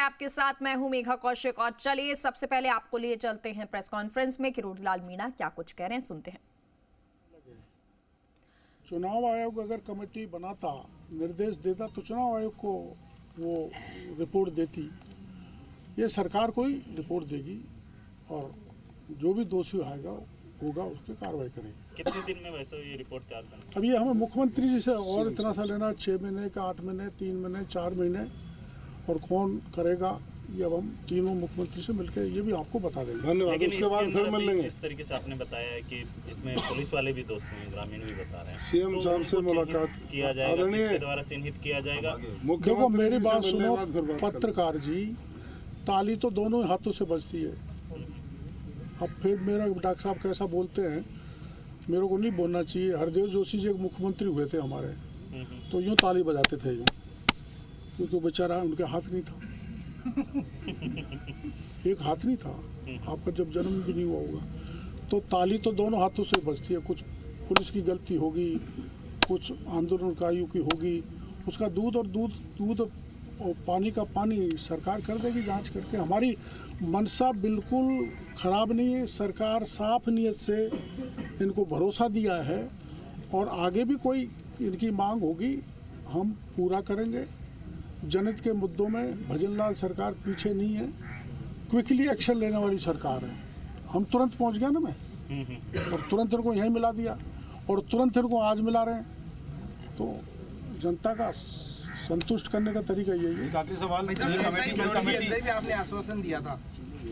आपके साथ मैं हूं मेघा कौशिक और चलिए सबसे पहले आपको लिए चलते हैं प्रेस कॉन्फ्रेंस में। किरोड़ीलाल मीणा क्या कुछ कह रहे हैं, सुनते हैं। चुनाव आयोग अगर कमेटी बनाता, निर्देश देता तो चुनाव आयोग को वो रिपोर्ट देती। ये सरकार को ही रिपोर्ट देगी और जो भी दोषी होगा उसकी कार्रवाई करेगी। कितने दिन में वैसे ये रिपोर्ट तैयार करना? अब ये हमें मुख्यमंत्री जी से और इतना सा लेना, 6 महीने का, 8 महीने, 3 महीने, 4 महीने, और कौन करेगा ये अब हम तीनों मुख्यमंत्री से मिलकर ये भी आपको बता देंगे। धन्यवाद। उसके बाद फिर मिल लेंगे। इस तरीके से आपने बताया है कि इसमें पुलिस वाले भी दोस्त हैं, ग्रामीण भी बता रहे हैं। सीएम साहब से मुलाकात किया जाएगा, किसके द्वारा चिन्हित किया जाएगा? देखो मेरी बात सुनो पत्रकार जी, ताली तो दोनों हाथों से बजती है। अब फिर मेरा डॉक्टर साहब कैसा बोलते हैं, मेरे को नहीं बोलना चाहिए। हरदेव जोशी जी एक मुख्यमंत्री हुए थे हमारे, तो यूँ ताली बजाते थे यूँ, क्योंकि बेचारा उनके हाथ नहीं था, एक हाथ नहीं था। आपका जब जन्म भी नहीं हुआ होगा, तो ताली तो दोनों हाथों से बजती है। कुछ पुलिस की गलती होगी, कुछ आंदोलनकारियों की होगी, उसका दूध और पानी का पानी सरकार कर देगी जांच करके। हमारी मनसा बिल्कुल खराब नहीं है। सरकार साफ नीयत से इनको भरोसा दिया है और आगे भी कोई इनकी मांग होगी हम पूरा करेंगे। जनहित के मुद्दों में भजनलाल सरकार पीछे नहीं है, क्विकली एक्शन लेने वाली सरकार है। हम तुरंत पहुंच गया ना मैं, और तुरंत इनको यहीं मिला दिया और तुरंत इनको आज मिला रहे हैं। तो जनता का संतुष्ट करने का तरीका यही है। आखिरी सवाल, कमेटी भी आपने आश्वासन दिया था,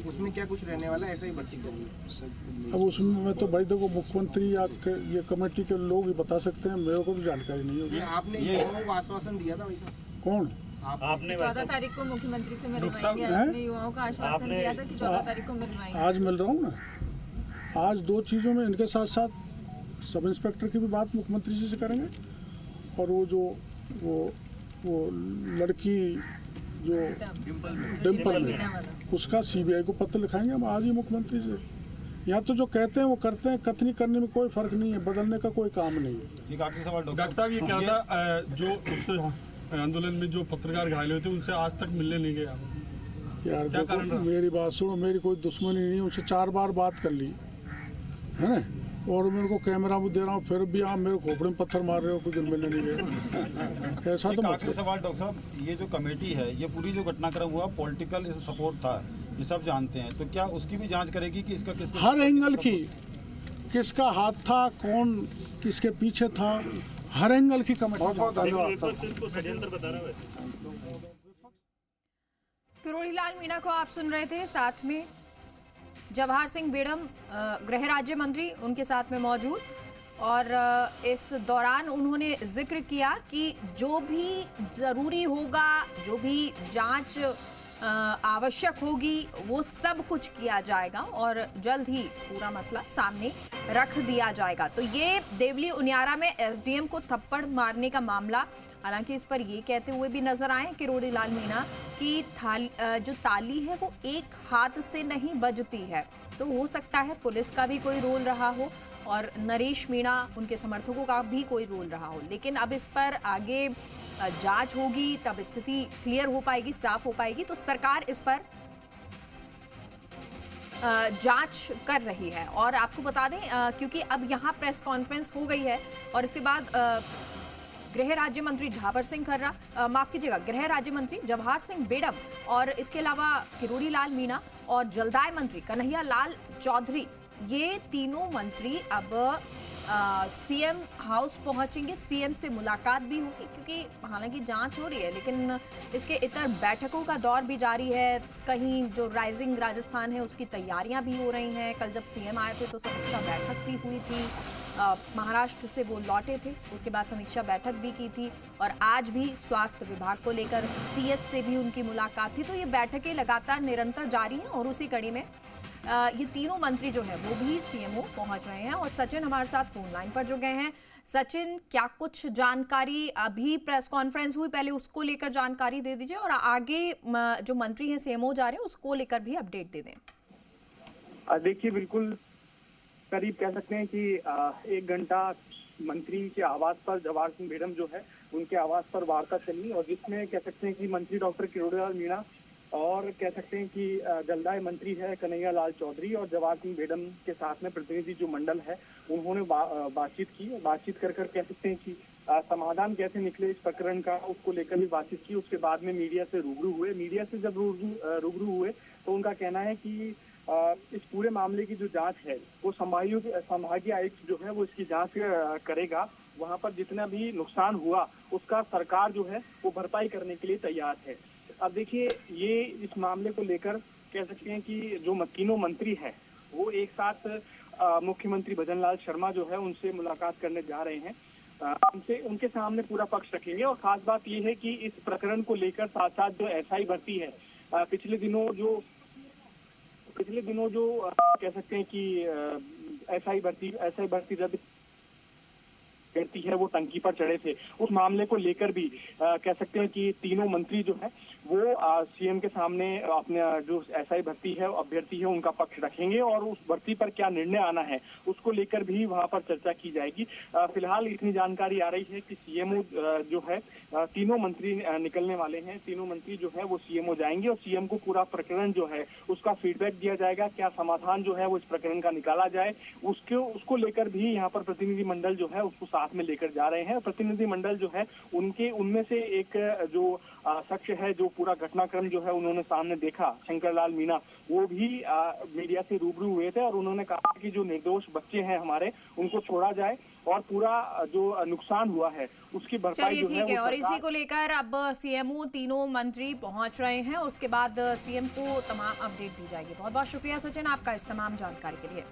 उसमें क्या कुछ रहने वाला है? ऐसा ही बच्ची करिए। अब उसमें मैं तो भाई देखो मुख्यमंत्री या ये कमेटी के लोग ही बता सकते हैं, मेरे को तो जानकारी नहीं होगी। आपने युवाओं को आश्वासन दिया था भाई? कौन? आपने 14 तारीख को मुख्यमंत्री से मिलवाएंगे। आपने युवाओं का आश्वासन दिया था कि 14 तारीख को मिलवाएंगे। आज मिल रहा हूँ ना। आज 2 चीज़ों में इनके साथ साथ सब इंस्पेक्टर की भी बात मुख्यमंत्री जी से करेंगे, और वो लड़की जो डिम्पल में, उसका सीबीआई को पत्र लिखाएंगे हम आज ही मुख्यमंत्री से। यहाँ तो जो कहते हैं वो करते हैं, कथनी करने में कोई फर्क नहीं है, बदलने का कोई काम नहीं है। एक आखिरी सवाल डॉक्टर साहब, ये क्या था जो उस आंदोलन में जो पत्रकार घायल हुए थे उनसे आज तक मिलने नहीं गया? यार देखो मेरी बात सुनो, मेरी कोई दुश्मनी नहीं है, उनसे 4 बार बात कर ली है ना, और मेरे को कैमरा में दे रहा हूँ, फिर भी आप मेरे खोपड़े में पत्थर मार रहे हो, कुछ दिन मिलने नहीं गए। ऐसा तो आखिरी सवाल डॉक्टर साहब, ये जो कमेटी है, ये पूरी जो घटनाक्रम हुआ पॉलिटिकल सपोर्ट था, ये सब जानते हैं, तो क्या उसकी भी जांच करेगी कि इसका किस हर एंगल की, किसका हाथ था, कौन किसके पीछे था, हर एंगल की कमेटी। बहुत धन्यवाद। किरोड़ीलाल मीणा को आप सुन रहे थे, साथ में जवाहर सिंह बेड़म गृह राज्य मंत्री उनके साथ में मौजूद, और इस दौरान उन्होंने जिक्र किया कि जो भी जरूरी होगा, जो भी जांच आवश्यक होगी, वो सब कुछ किया जाएगा और जल्द ही पूरा मसला सामने रख दिया जाएगा। तो ये देवली उनियारा में एसडीएम को थप्पड़ मारने का मामला, हालांकि इस पर ये कहते हुए भी नजर आए किरोड़ीलाल मीणा कि जो ताली है वो एक हाथ से नहीं बजती है। तो हो सकता है पुलिस का भी कोई रोल रहा हो और नरेश मीणा उनके समर्थकों का भी कोई रोल रहा हो, लेकिन अब इस पर आगे जांच होगी, तब स्थिति क्लियर हो पाएगी, साफ हो पाएगी। तो सरकार इस पर जांच कर रही है। और आपको बता दें क्योंकि अब यहाँ प्रेस कॉन्फ्रेंस हो गई है और इसके बाद गृह राज्य मंत्री झावर सिंह खर्रा, माफ कीजिएगा, गृह राज्य मंत्री जवाहर सिंह बेड़म और इसके अलावा किरोड़ीलाल मीणा और जलदाय मंत्री कन्हैया लाल चौधरी, ये तीनों मंत्री अब सीएम हाउस पहुंचेंगे। सीएम से मुलाकात भी होगी, क्योंकि हालांकि जांच हो रही है, लेकिन इसके इतर बैठकों का दौर भी जारी है। कहीं जो राइजिंग राजस्थान है उसकी तैयारियां भी हो रही हैं। कल जब सीएम आए थे तो समीक्षा बैठक भी हुई थी, महाराष्ट्र से वो लौटे थे, उसके बाद समीक्षा बैठक भी की थी, और आज भी स्वास्थ्य विभाग को लेकर सीएस से भी उनकी मुलाकात थी। तो ये बैठकें लगातार निरंतर जारी हैं और उसी कड़ी में ये तीनों मंत्री जो है वो भी सीएमओ पहुंच रहे हैं। और सचिन हमारे साथ फोन लाइन पर जुड़ गए हैं। सचिन, क्या कुछ जानकारी, अभी प्रेस कॉन्फ्रेंस हुई, पहले उसको लेकर जानकारी दे दीजिए, और आगे जो मंत्री हैं सीएमओ जा रहे हैं उसको लेकर भी अपडेट दे दें। देखिए, बिल्कुल करीब कह सकते हैं कि 1 घंटा मंत्री के आवास पर जवाहर सिंह बेड़म जो है उनके आवास पर वार्ता चली, और जिसमें कह सकते हैं कि मंत्री डॉक्टर किरोड़ीलाल मीणा और कह सकते हैं कि जलदाय मंत्री है कन्हैया लाल चौधरी और जवाहर सिंह बेडम के साथ में प्रतिनिधि जो मंडल है उन्होंने बातचीत की। बातचीत कर कह सकते हैं कि समाधान कैसे निकले इस प्रकरण का, उसको लेकर भी बातचीत की। उसके बाद में मीडिया से रूबरू हुए। मीडिया से जब रूबरू हुए तो उनका कहना है कि इस पूरे मामले की जो जांच है वो संभागीय आयुक्त जो है वो इसकी जांच करेगा। वहां पर जितना भी नुकसान हुआ उसका सरकार जो है वो भरपाई करने के लिए तैयार है। अब देखिए, ये इस मामले को लेकर कह सकते हैं कि जो तीनों मंत्री हैं वो एक साथ मुख्यमंत्री भजन लाल शर्मा जो है उनसे मुलाकात करने जा रहे हैं। उनके सामने पूरा पक्ष रखेंगे। और खास बात ये है कि इस प्रकरण को लेकर साथ साथ जो एसआई भर्ती है, पिछले दिनों जो कह सकते हैं कि एसआई भर्ती रद्द करती है, वो टंकी पर चढ़े थे, उस मामले को लेकर भी कह सकते हैं कि तीनों मंत्री जो है वो सीएम के सामने अपने जो एसआई भर्ती है अभ्यर्थी है उनका पक्ष रखेंगे और उस भर्ती पर क्या निर्णय आना है उसको लेकर भी वहां पर चर्चा की जाएगी। फिलहाल इतनी जानकारी आ रही है कि सीएमओ जो है तीनों मंत्री निकलने वाले हैं। तीनों मंत्री जो है वो सीएमओ जाएंगे और सीएम को पूरा प्रकरण जो है उसका फीडबैक दिया जाएगा। क्या समाधान जो है वो इस प्रकरण का निकाला जाए उसको लेकर भी यहाँ पर प्रतिनिधि मंडल जो है उसको साथ में लेकर जा रहे हैं। प्रतिनिधि मंडल जो है उनमें से एक जो शख्स है जो पूरा घटनाक्रम जो है उन्होंने सामने देखा, शंकर लाल मीणा, वो भी मीडिया से रूबरू हुए थे और उन्होंने कहा कि जो निर्दोष बच्चे हैं हमारे उनको छोड़ा जाए और पूरा जो नुकसान हुआ है उसकी भरपाई जो है। ठीक है, और इसी को लेकर अब सीएमओ तीनों मंत्री पहुंच रहे हैं। उसके बाद सीएम को तमाम अपडेट दी जाएगी। बहुत बहुत शुक्रिया सचिन आपका इस तमाम जानकारी के लिए।